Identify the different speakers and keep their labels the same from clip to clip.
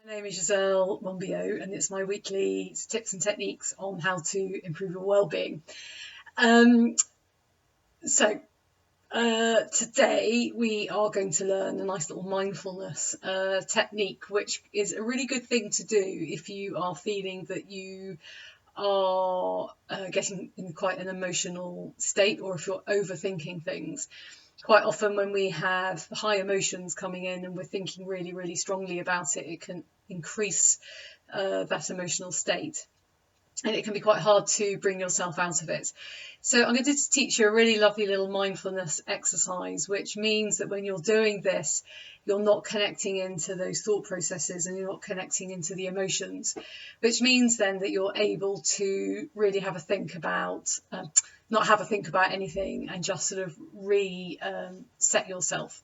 Speaker 1: My name is Giselle Monbiot, and it's my weekly tips and techniques on how to improve your well-being. Today we are going to learn a nice little mindfulness technique, which is a really good thing to do if you are feeling that you are getting in quite an emotional state, or if you're overthinking things. Quite often when we have high emotions coming in and we're thinking really, really strongly about it, it can increase that emotional state. And it can be quite hard to bring yourself out of it. So I'm going to teach you a really lovely little mindfulness exercise, which means that when you're doing this, you're not connecting into those thought processes and you're not connecting into the emotions, which means then that you're able to really have a think about, not have a think about anything, and just sort of reset yourself.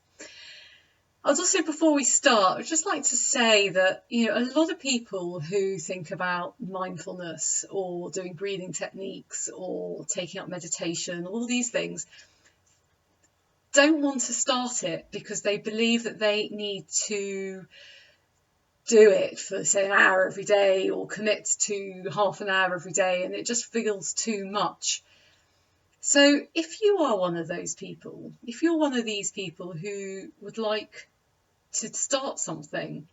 Speaker 1: I'd also, before we start, I'd just like to say that, a lot of people who think about mindfulness or doing breathing techniques or taking up meditation, all these things, don't want to start it because they believe that they need to do it for, say, an hour every day or commit to half an hour every day, and it just feels too much. So if you are one of those people, if you're one of these people who would like to start something,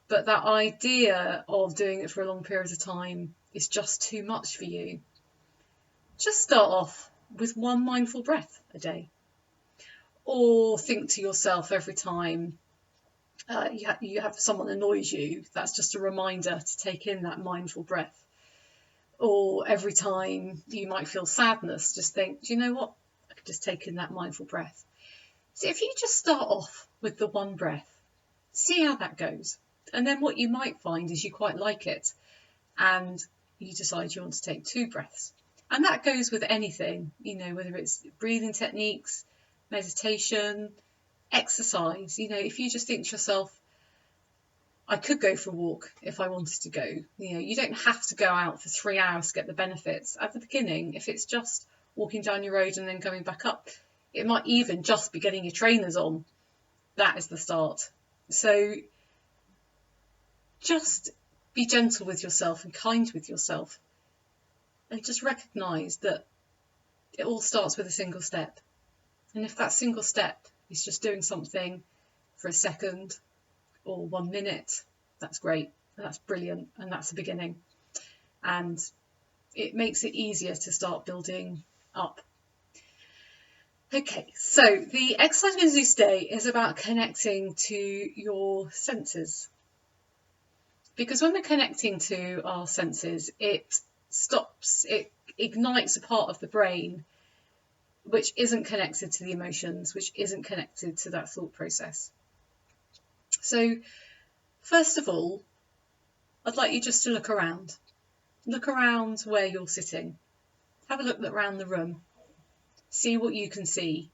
Speaker 1: but that idea of doing it for a long period of time is just too much for you, just start off with one mindful breath a day. Or think to yourself every time you have someone annoys you, that's just a reminder to take in that mindful breath. Or every time you might feel sadness, just think, do you know what? I could just take in that mindful breath. So if you just start off with the one breath, see how that goes. And then what you might find is you quite like it, and you decide you want to take 2 breaths. And that goes with anything, whether it's breathing techniques, meditation, exercise. If you just think to yourself, I could go for a walk if I wanted to go. You don't have to go out for 3 hours to get the benefits. At the beginning, if it's just walking down your road and then coming back up, it might even just be getting your trainers on. That is the start. So just be gentle with yourself and kind with yourself, and just recognise that it all starts with a single step. And if that single step is just doing something for a second or 1 minute, that's great, that's brilliant, and that's the beginning. And it makes it easier to start building up. Okay, so the exercise we're going to do today is about connecting to your senses. Because when we're connecting to our senses, it ignites a part of the brain which isn't connected to the emotions, which isn't connected to that thought process. So first of all, I'd like you just to look around. Look around where you're sitting. Have a look around the room. See what you can see.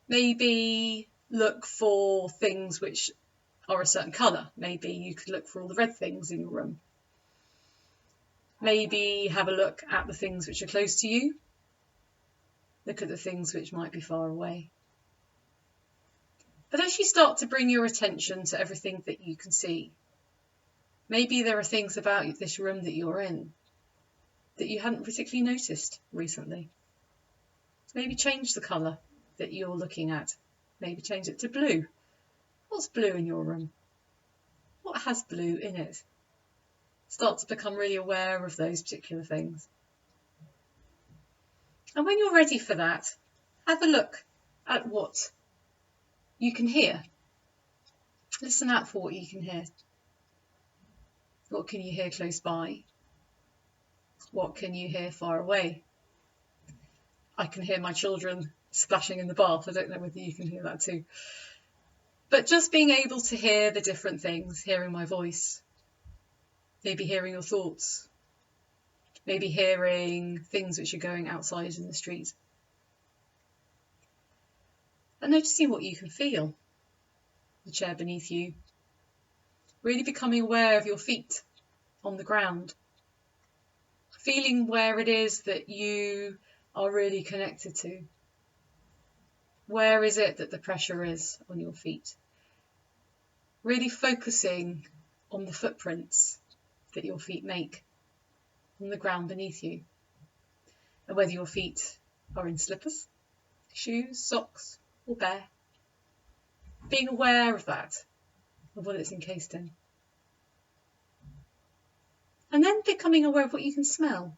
Speaker 1: Maybe look for things which are a certain colour. Maybe you could look for all the red things in your room. Maybe have a look at the things which are close to you. Look at the things which might be far away. But as you start to bring your attention to everything that you can see, maybe there are things about this room that you're in that you hadn't particularly noticed recently. Maybe change the colour that you're looking at. Maybe change it to blue. What's blue in your room? What has blue in it? Start to become really aware of those particular things. And when you're ready for that, have a look at what you can hear. Listen out for what you can hear. What can you hear close by? What can you hear far away? I can hear my children splashing in the bath. I don't know whether you can hear that too. But just being able to hear the different things, hearing my voice, maybe hearing your thoughts, maybe hearing things which are going outside in the street. And noticing what you can feel. The chair beneath you. Really becoming aware of your feet on the ground. Feeling where it is that you are really connected to. Where is it that the pressure is on your feet? Really focusing on the footprints that your feet make on the ground beneath you. And whether your feet are in slippers, shoes, socks, or bare. Being aware of that, of what it's encased in. And then becoming aware of what you can smell.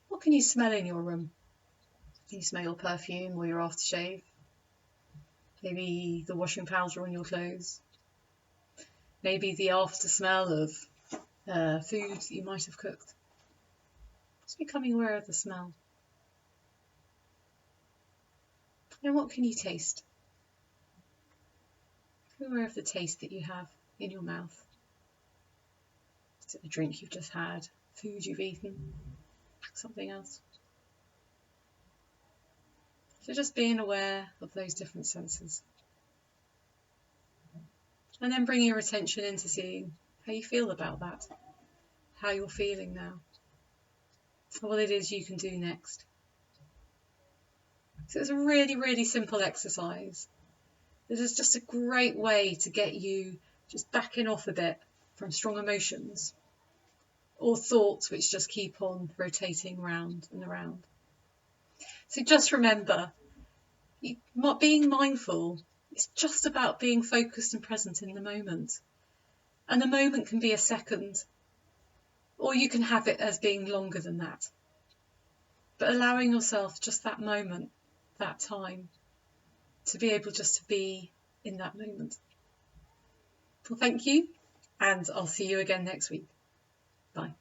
Speaker 1: What can you smell in your room? Can you smell your perfume or your aftershave? Maybe the washing powder on your clothes. Maybe the after smell of food that you might have cooked. Just becoming aware of the smell. And what can you taste? Be aware of the taste that you have in your mouth. Is it a drink you've just had? Food you've eaten? Something else? So just being aware of those different senses. And then bringing your attention into seeing how you feel about that. How you're feeling now. And what it is you can do next. So it's a really, really simple exercise. This is just a great way to get you just backing off a bit from strong emotions or thoughts which just keep on rotating round and around. So just remember, being mindful is just about being focused and present in the moment. And the moment can be a second, or you can have it as being longer than that. But allowing yourself just that moment, that time, to be able just to be in that moment. Well, thank you, and I'll see you again next week. Bye.